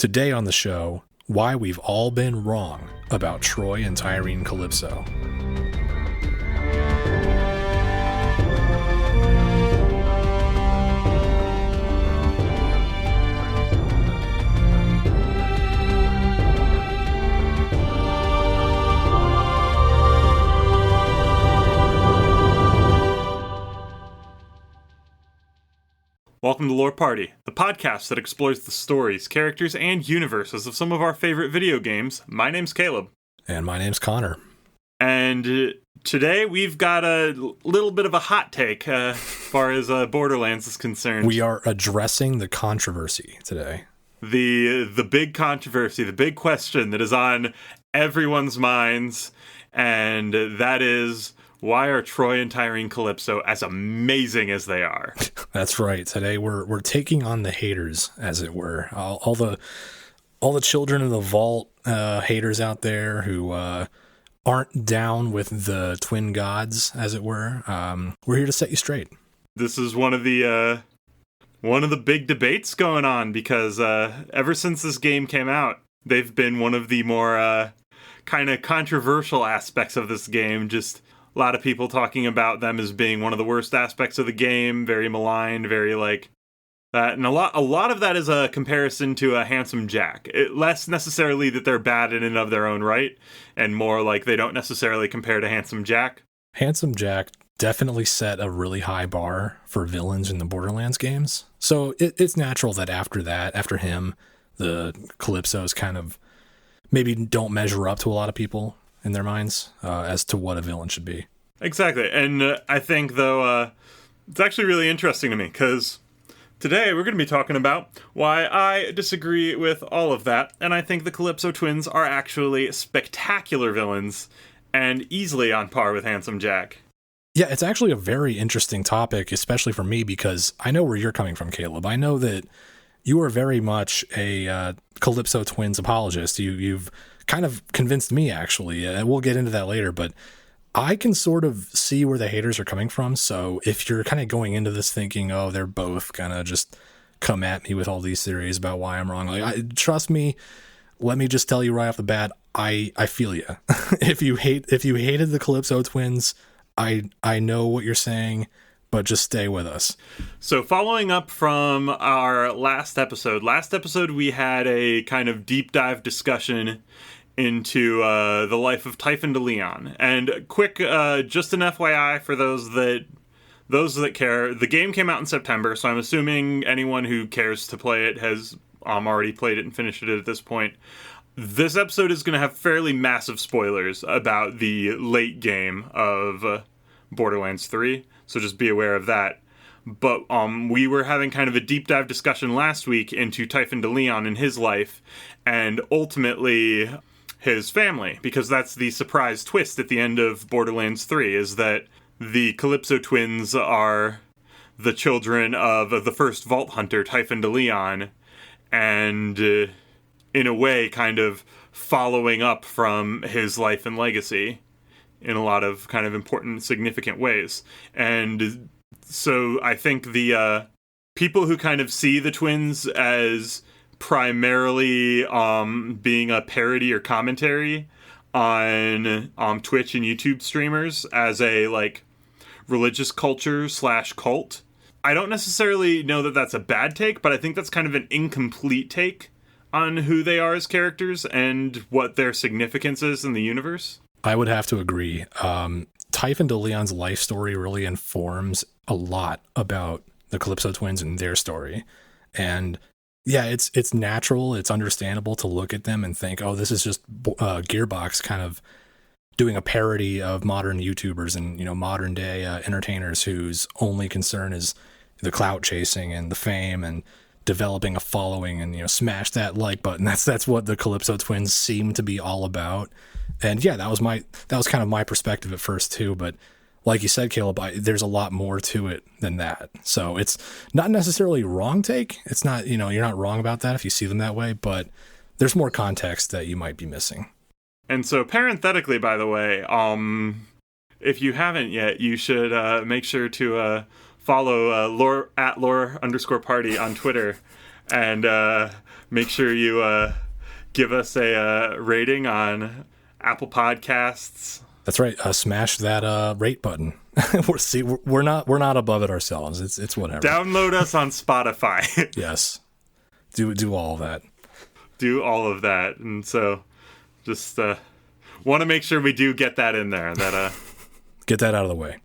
Today on the show, why we've all been wrong about Troy and Tyreen Calypso. Welcome to Lore Party, the podcast that explores the stories, characters, and universes of some of our favorite video games. My name's Caleb. And my name's Connor. And today we've got a little bit of a hot take as far as Borderlands is concerned. We are addressing the controversy today. The big controversy, the big question that is on everyone's minds, and that is, why are Troy and Tyreen Calypso as amazing as they are? That's right. Today we're taking on the haters, as it were. All the children of the vault haters out there who aren't down with the twin gods, as it were. We're here to set you straight. This is one of the big debates going on because ever since this game came out, they've been one of the more kind of controversial aspects of this game. Just a lot of people talking about them as being one of the worst aspects of the game, very maligned, very like that. And a lot of that is a comparison to a Handsome Jack. Less necessarily that they're bad in and of their own right, and more like they don't necessarily compare to Handsome Jack. Handsome Jack definitely set a really high bar for villains in the Borderlands games. So it's natural that after him, the Calypsos kind of maybe don't measure up to a lot of people in their minds as to what a villain should be. Exactly. And I think, though, it's actually really interesting to me, because today we're going to be talking about why I disagree with all of that, and I think the Calypso twins are actually spectacular villains and easily on par with Handsome Jack. Yeah, it's actually a very interesting topic, especially for me, because I know where you're coming from, Caleb. I know that you are very much a Calypso twins apologist. You've kind of convinced me, actually. We'll get into that later, but I can sort of see where the haters are coming from. So if you're kind of going into this thinking, oh, they're both gonna just come at me with all these theories about why I'm wrong, trust me, let me just tell you right off the bat, I feel you. If you hated the Calypso twins, I know what you're saying, but just stay with us. So following up from our last episode we had a kind of deep dive discussion into the life of Typhon de Leon. And quick, just an FYI for those that care, the game came out in September, so I'm assuming anyone who cares to play it has already played it and finished it at this point. This episode is going to have fairly massive spoilers about the late game of Borderlands 3, so just be aware of that. But we were having kind of a deep dive discussion last week into Typhon de Leon and his life, and ultimately his family, because that's the surprise twist at the end of Borderlands 3, is that the Calypso twins are the children of the first Vault Hunter, Typhon de Leon, and in a way kind of following up from his life and legacy in a lot of kind of important, significant ways. And so I think the people who kind of see the twins as primarily being a parody or commentary on Twitch and YouTube streamers as a like religious culture / cult, I don't necessarily know that that's a bad take, but I think that's kind of an incomplete take on who they are as characters and what their significance is in the universe. I would have to agree. Typhon de Leon's life story really informs a lot about the Calypso twins and their story. And yeah, it's natural, it's understandable to look at them and think, oh, this is just Gearbox kind of doing a parody of modern YouTubers and, modern day entertainers whose only concern is the clout chasing and the fame and developing a following and, smash that like button. That's what the Calypso twins seem to be all about. And yeah, that was kind of my perspective at first too, but like you said, Caleb, there's a lot more to it than that. So it's not necessarily a wrong take. It's not, you're not wrong about that if you see them that way, but there's more context that you might be missing. And so parenthetically, by the way, if you haven't yet, you should make sure to follow lore @lore_party on Twitter and make sure you give us a rating on Apple Podcasts. That's right. Smash that rate button. We're not above it ourselves. It's whatever. Download us on Spotify. Yes. Do all of that. Do all of that. And so just want to make sure we do get that in there. That get that out of the way.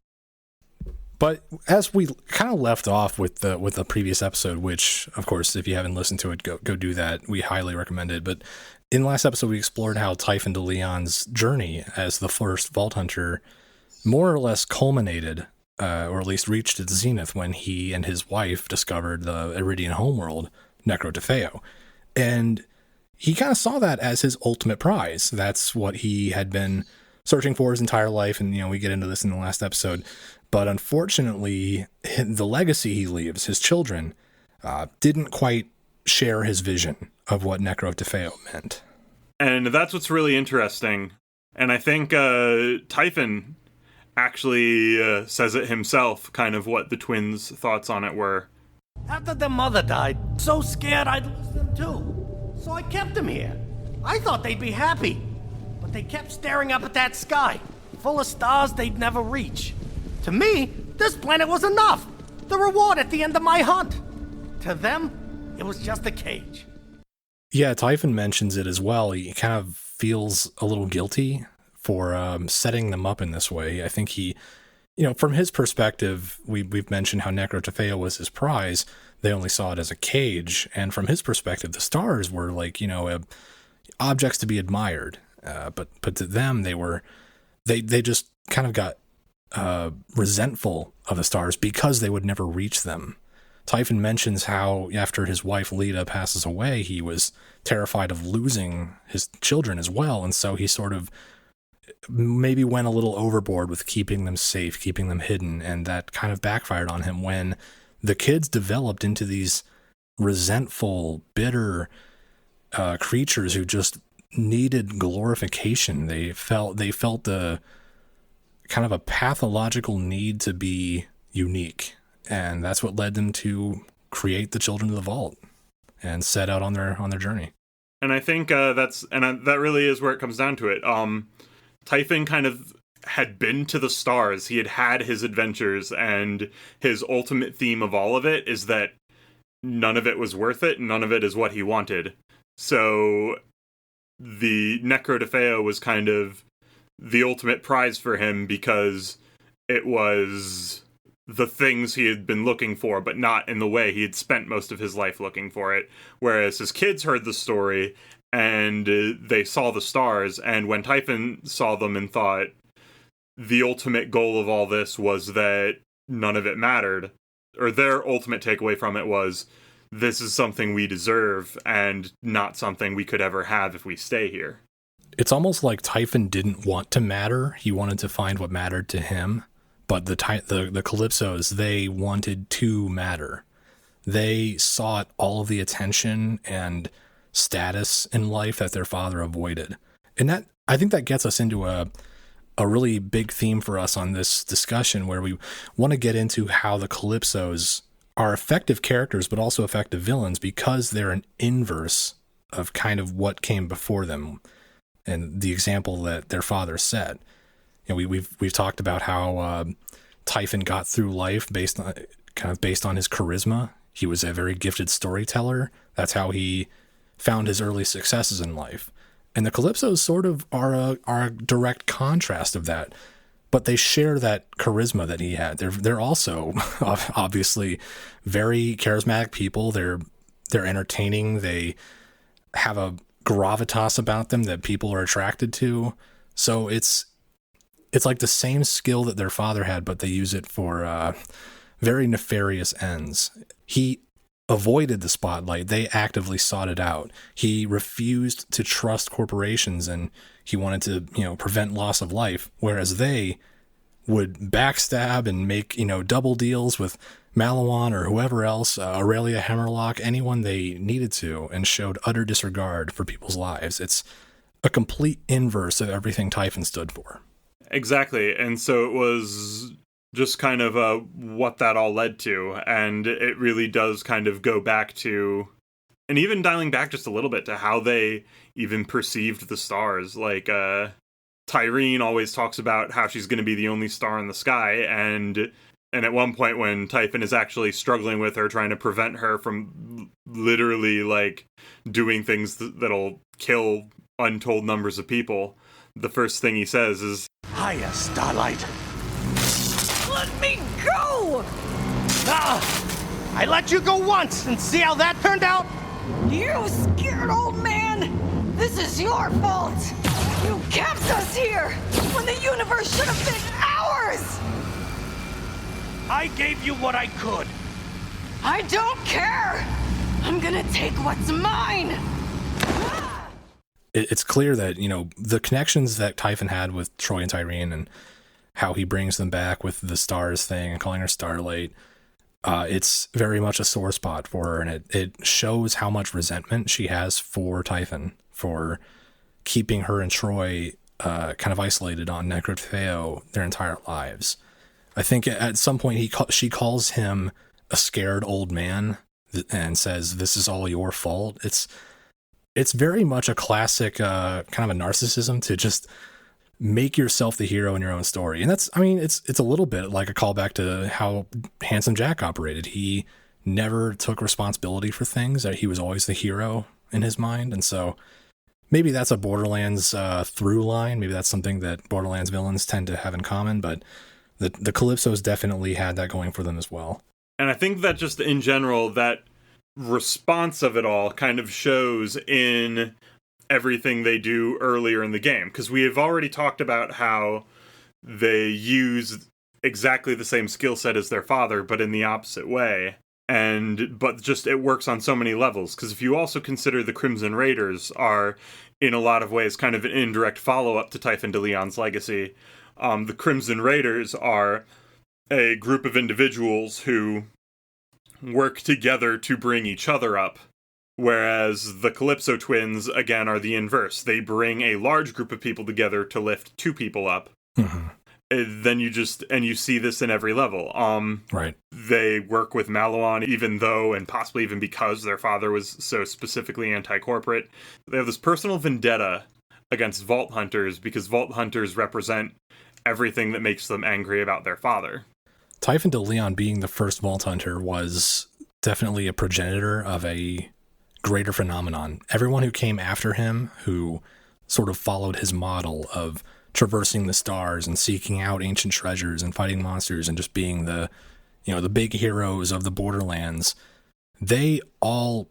But as we kind of left off with the previous episode, which of course, if you haven't listened to it, go do that. We highly recommend it. But in the last episode, we explored how Typhon de Leon's journey as the first Vault Hunter more or less culminated, or at least reached its zenith when he and his wife discovered the Iridian homeworld, Necrotafeo. And he kind of saw that as his ultimate prize. That's what he had been searching for his entire life. And, we get into this in the last episode. But unfortunately, the legacy he leaves, his children, didn't quite share his vision of what Necrotafeo meant. And that's what's really interesting. And I think Typhon actually says it himself, kind of what the twins' thoughts on it were. After their mother died, so scared I'd lose them too. So I kept them here. I thought they'd be happy. But they kept staring up at that sky, full of stars they'd never reach. To me, this planet was enough. The reward at the end of my hunt. To them, it was just a cage. Yeah, Typhon mentions it as well. He kind of feels a little guilty for setting them up in this way. I think he, from his perspective, we've mentioned how Necrotafeo was his prize. They only saw it as a cage. And from his perspective, the stars were like, objects to be admired. But to them, they just kind of got resentful of the stars because they would never reach them. Typhon mentions how after his wife Leda passes away, he was terrified of losing his children as well. And so he sort of maybe went a little overboard with keeping them safe, keeping them hidden. And that kind of backfired on him when the kids developed into these resentful, bitter creatures who just needed glorification. They felt the kind of a pathological need to be unique. And that's what led them to create the Children of the Vault and set out on their journey. And I think that really is where it comes down to it. Typhon kind of had been to the stars. He had his adventures, and his ultimate theme of all of it is that none of it was worth it. None of it is what he wanted. So the Necrotafeo was kind of the ultimate prize for him because it was the things he had been looking for, but not in the way he had spent most of his life looking for it. Whereas his kids heard the story and they saw the stars, and when Typhon saw them and thought the ultimate goal of all this was that none of it mattered, or their ultimate takeaway from it was, this is something we deserve and not something we could ever have if we stay here. It's almost like Typhon didn't want to matter. He wanted to find what mattered to him. But the Calypsos, they wanted to matter. They sought all of the attention and status in life that their father avoided. And that, I think that gets us into a really big theme for us on this discussion, where we want to get into how the Calypsos are effective characters, but also effective villains, because they're an inverse of kind of what came before them and the example that their father set. We've talked about how Typhon got through life based on his charisma. He was a very gifted storyteller. That's how he found his early successes in life. And the Calypsos sort of are a direct contrast of that, but they share that charisma that he had. They're also obviously very charismatic people. They're entertaining. They have a gravitas about them that people are attracted to. So it's like the same skill that their father had, but they use it for very nefarious ends. He avoided the spotlight. They actively sought it out. He refused to trust corporations, and he wanted to, prevent loss of life, whereas they would backstab and make, double deals with Malawan or whoever else, Aurelia Hammerlock, anyone they needed to, and showed utter disregard for people's lives. It's a complete inverse of everything Typhon stood for. Exactly. And so it was just kind of what that all led to. And it really does kind of go back to And even dialing back just a little bit to how they even perceived the stars. Like, Tyreen always talks about how she's going to be the only star in the sky, and at one point when Typhon is actually struggling with her, trying to prevent her from literally, like, doing things that'll kill untold numbers of people, the first thing he says is, Hiya, Starlight. Let me go! I let you go once, and see how that turned out? You scared old man! This is your fault! You kept us here when the universe should have been ours! I gave you what I could. I don't care! I'm gonna take what's mine! It's clear that, you know, the connections that Typhon had with Troy and Tyreen and how he brings them back with the stars thing and calling her Starlight, it's very much a sore spot for her, and it shows how much resentment she has for Typhon for keeping her and Troy kind of isolated on Necrotheo their entire lives. I think at some point she calls him a scared old man and says, "This is all your fault." It's very much a classic kind of a narcissism to just make yourself the hero in your own story. And that's, I mean, it's a little bit like a callback to how Handsome Jack operated. He never took responsibility for things. He was always the hero in his mind. And so maybe that's a Borderlands through line. Maybe that's something that Borderlands villains tend to have in common, but the Calypsos definitely had that going for them as well. And I think that just in general, that response of it all kind of shows in everything they do earlier in the game, because we have already talked about how they use exactly the same skill set as their father, but in the opposite way. But just it works on so many levels, because if you also consider the Crimson Raiders are in a lot of ways kind of an indirect follow-up to Typhon de Leon's legacy. The Crimson Raiders are a group of individuals who work together to bring each other up, whereas the Calypso twins, again, are the inverse. They bring a large group of people together to lift two people up. Mm-hmm. Then you see this in every level. Right. They work with Maliwan, even though, and possibly even because their father was so specifically anti-corporate. They have this personal vendetta against Vault Hunters, because Vault Hunters represent everything that makes them angry about their father. Typhon de Leon being the first Vault Hunter was definitely a progenitor of a greater phenomenon. Everyone who came after him, who sort of followed his model of traversing the stars and seeking out ancient treasures and fighting monsters and just being the big heroes of the Borderlands, they all,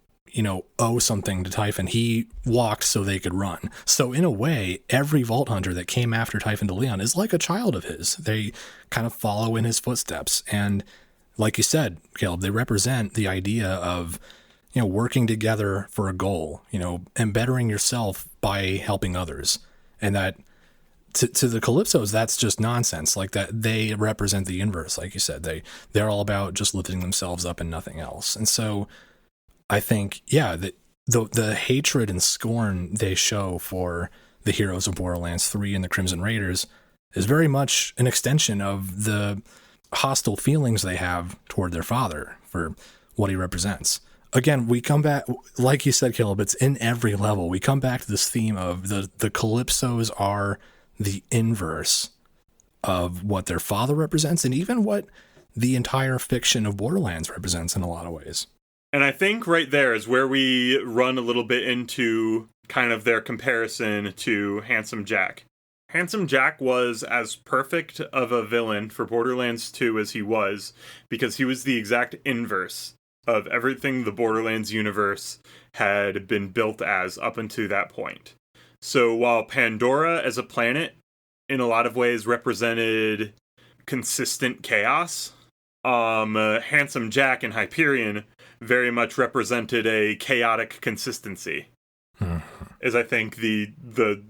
owe something to Typhon. He walked so they could run. So in a way, every Vault Hunter that came after Typhon de Leon is like a child of his. They kind of follow in his footsteps. And like you said, Caleb, they represent the idea of, working together for a goal, and bettering yourself by helping others. And that to the Calypsos, that's just nonsense. Like that, they represent the inverse. Like you said, they're all about just lifting themselves up and nothing else. And so I think, that the hatred and scorn they show for the heroes of Borderlands 3 and the Crimson Raiders is very much an extension of the hostile feelings they have toward their father for what he represents. Again, we come back, like you said, Caleb, it's in every level. We come back to this theme of the Calypsos are the inverse of what their father represents, and even what the entire fiction of Borderlands represents in a lot of ways. And I think right there is where we run a little bit into kind of their comparison to Handsome Jack. Handsome Jack was as perfect of a villain for Borderlands 2 as he was, because he was the exact inverse of everything the Borderlands universe had been built as up until that point. So while Pandora as a planet in a lot of ways represented consistent chaos, Handsome Jack and Hyperion very much represented a chaotic consistency. Is I think the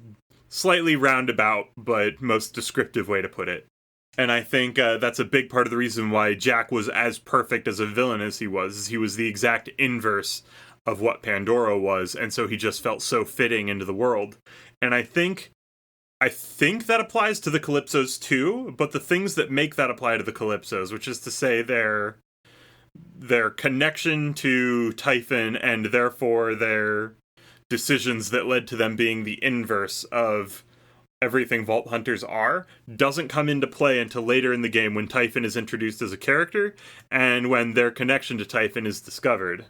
slightly roundabout but most descriptive way to put it. And I think that's a big part of the reason why Jack was as perfect as a villain as he was. Is he was the exact inverse of what Pandora was, and so he just felt so fitting into the world. And I think that applies to the Calypsos too, but the things that make that apply to the Calypsos, which is to say their connection to Typhon and therefore their decisions that led to them being the inverse of everything Vault Hunters are doesn't come into play until later in the game when Typhon is introduced as a character and when their connection to Typhon is discovered.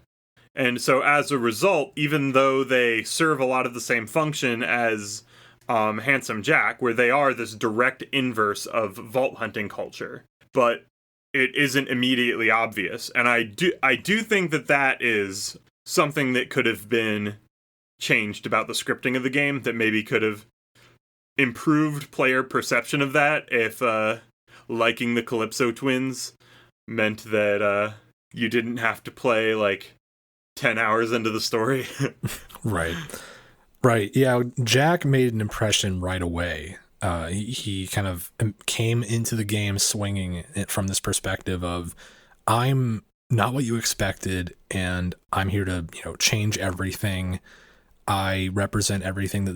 And so as a result, even though they serve a lot of the same function as Handsome Jack, where they are this direct inverse of vault hunting culture, but it isn't immediately obvious. And I do think that is something that could have been changed about the scripting of the game, that maybe could have improved player perception of that if liking the Calypso twins meant that you didn't have to play like 10 hours into the story. Right. Yeah, Jack made an impression right away. He kind of came into the game swinging it from this perspective of, I'm not what you expected, and I'm here to, change everything. I represent everything that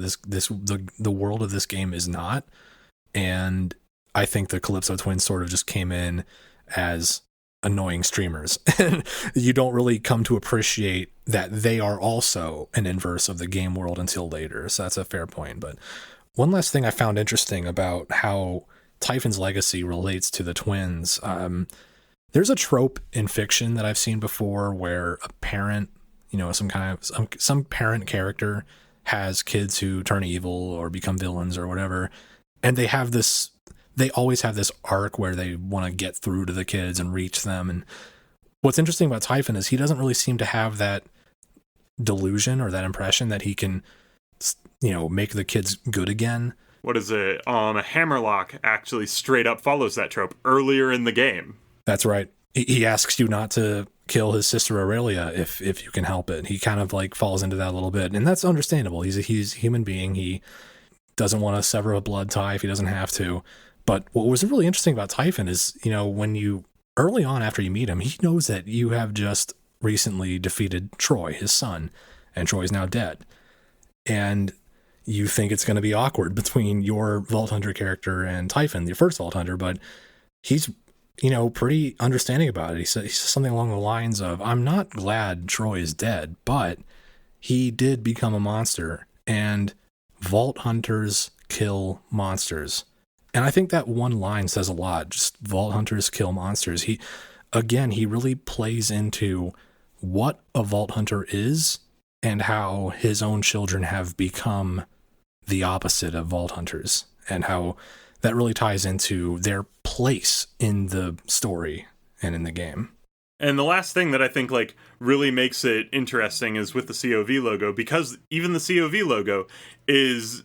the world of this game is not. And I think the Calypso twins sort of just came in as annoying streamers. And you don't really come to appreciate that they are also an inverse of the game world until later. So that's a fair point. But one last thing I found interesting about how Typhon's legacy relates to the twins. There's a trope in fiction that I've seen before where a parent, some parent character has kids who turn evil or become villains or whatever. And they always have this arc where they want to get through to the kids and reach them. And what's interesting about Typhon is he doesn't really seem to have that delusion or that impression that he can, make the kids good again. What is it? Hammerlock actually straight up follows that trope earlier in the game. That's right. He asks you not to kill his sister Aurelia if you can help it. He kind of like falls into that a little bit, and that's understandable. He's a human being. He doesn't want to sever a blood tie if he doesn't have to. But what was really interesting about Typhon is, when you early on after you meet him, he knows that you have just recently defeated Troy, his son, and Troy's now dead. And you think it's going to be awkward between your Vault Hunter character and Typhon, your first Vault Hunter, but he's pretty understanding about it. He says something along the lines of, I'm not glad Troy is dead, but he did become a monster, and Vault Hunters kill monsters. And I think that one line says a lot. Just Vault Hunters kill monsters. He really plays into what a Vault Hunter is and how his own children have become the opposite of Vault Hunters, and how that really ties into their place in the story and in the game. And the last thing that I think really makes it interesting is with the COV logo, because even the COV logo is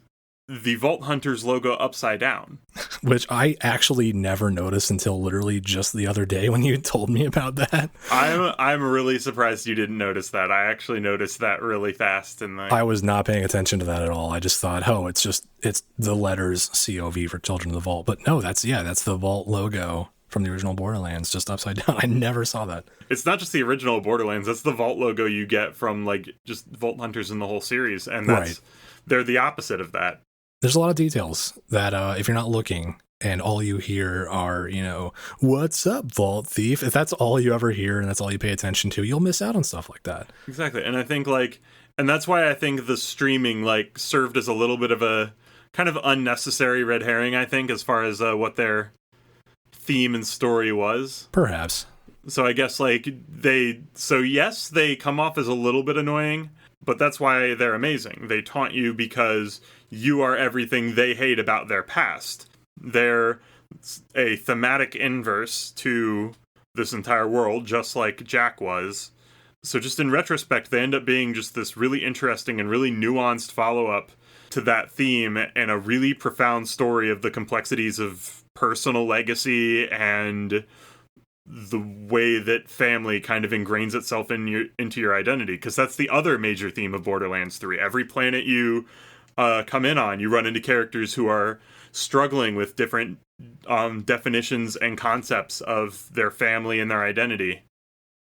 the Vault Hunters logo upside down. Which I actually never noticed until literally just the other day when you told me about that. I'm really surprised you didn't notice that. I actually noticed that really fast. I was not paying attention to that at all. I just thought, it's the letters COV for Children of the Vault. But no, that's the Vault logo from the original Borderlands, just upside down. I never saw that. It's not just the original Borderlands, that's the Vault logo you get from just Vault Hunters in the whole series. And they're the opposite of that. There's a lot of details that if you're not looking and all you hear are, what's up, Vault Thief? If that's all you ever hear and that's all you pay attention to, you'll miss out on stuff like that. Exactly. And I think and that's why I think the streaming served as a little bit of a kind of unnecessary red herring, I think, as far as what their theme and story was. Perhaps. So I guess yes, they come off as a little bit annoying, but that's why they're amazing. They taunt you because you are everything they hate about their past. They're a thematic inverse to this entire world, just like Jack was. So just in retrospect, they end up being just this really interesting and really nuanced follow-up to that theme, and a really profound story of the complexities of personal legacy and the way that family kind of ingrains itself into your identity. Because that's the other major theme of Borderlands 3. Every planet you come in on, you run into characters who are struggling with different definitions and concepts of their family and their identity.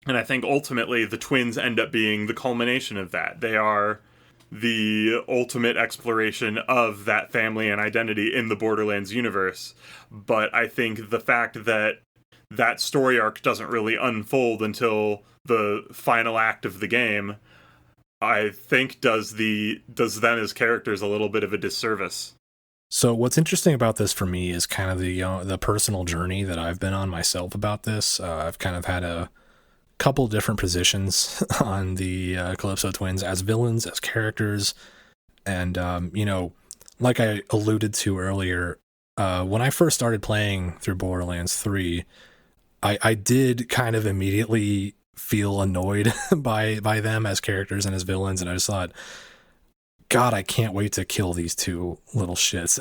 And I think ultimately the twins end up being the culmination of that. They are the ultimate exploration of that family and identity in the Borderlands universe. But I think the fact that that story arc doesn't really unfold until the final act of the game, I think does them as characters a little bit of a disservice. So what's interesting about this for me is kind of the personal journey that I've been on myself about this. I've kind of had a couple different positions on the Calypso twins as villains, as characters. And, like I alluded to earlier, when I first started playing through Borderlands 3, I did kind of immediately feel annoyed by them as characters and as villains. And I just thought, God, I can't wait to kill these two little shits.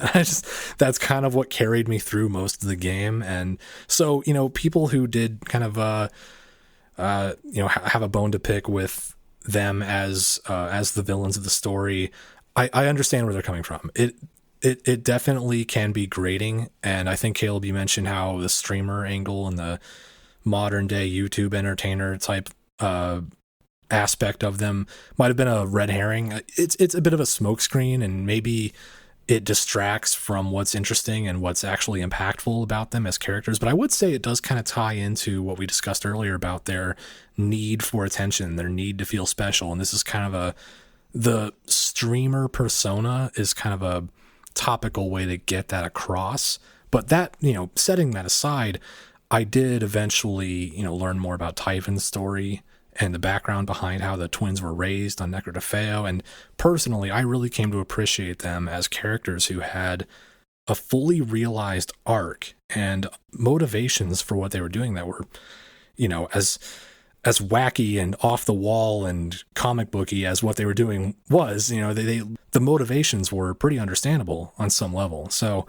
That's kind of what carried me through most of the game. And so, people who did kind of, have a bone to pick with them as the villains of the story, I understand where they're coming from. It definitely can be grating. And I think, Caleb, you mentioned how the streamer angle and the modern day YouTube entertainer type, aspect of them might have been a red herring. It's a bit of a smokescreen, and maybe it distracts from what's interesting and what's actually impactful about them as characters. But I would say it does kind of tie into what we discussed earlier about their need for attention, their need to feel special. And this is kind of the streamer persona is kind of a topical way to get that across. But that, setting that aside, I did eventually, learn more about Typhon's story and the background behind how the twins were raised on Necro DeFeo. And personally, I really came to appreciate them as characters who had a fully realized arc and motivations for what they were doing that were, as wacky and off the wall and comic booky as what they were doing was, the motivations were pretty understandable on some level. So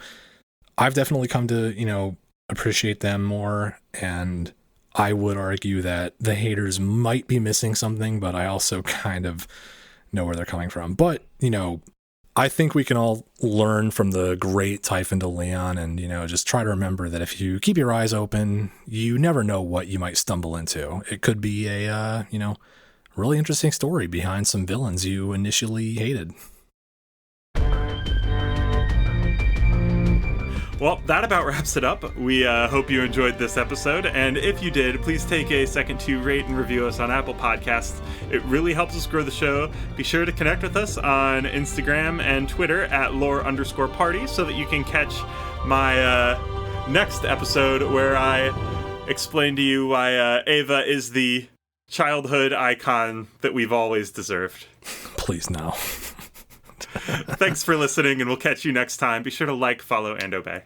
I've definitely come to, appreciate them more. And I would argue that the haters might be missing something, but I also kind of know where they're coming from. But, I think we can all learn from the great Typhon de Leon and, just try to remember that if you keep your eyes open, you never know what you might stumble into. It could be a, really interesting story behind some villains you initially hated. Well, that about wraps it up. We hope you enjoyed this episode, and if you did, please take a second to rate and review us on Apple Podcasts. It really helps us grow the show. Be sure to connect with us on Instagram and Twitter at lore_party so that you can catch my next episode where I explain to you why Ava is the childhood icon that we've always deserved. Please no. Thanks for listening, and we'll catch you next time. Be sure to like, follow, and obey.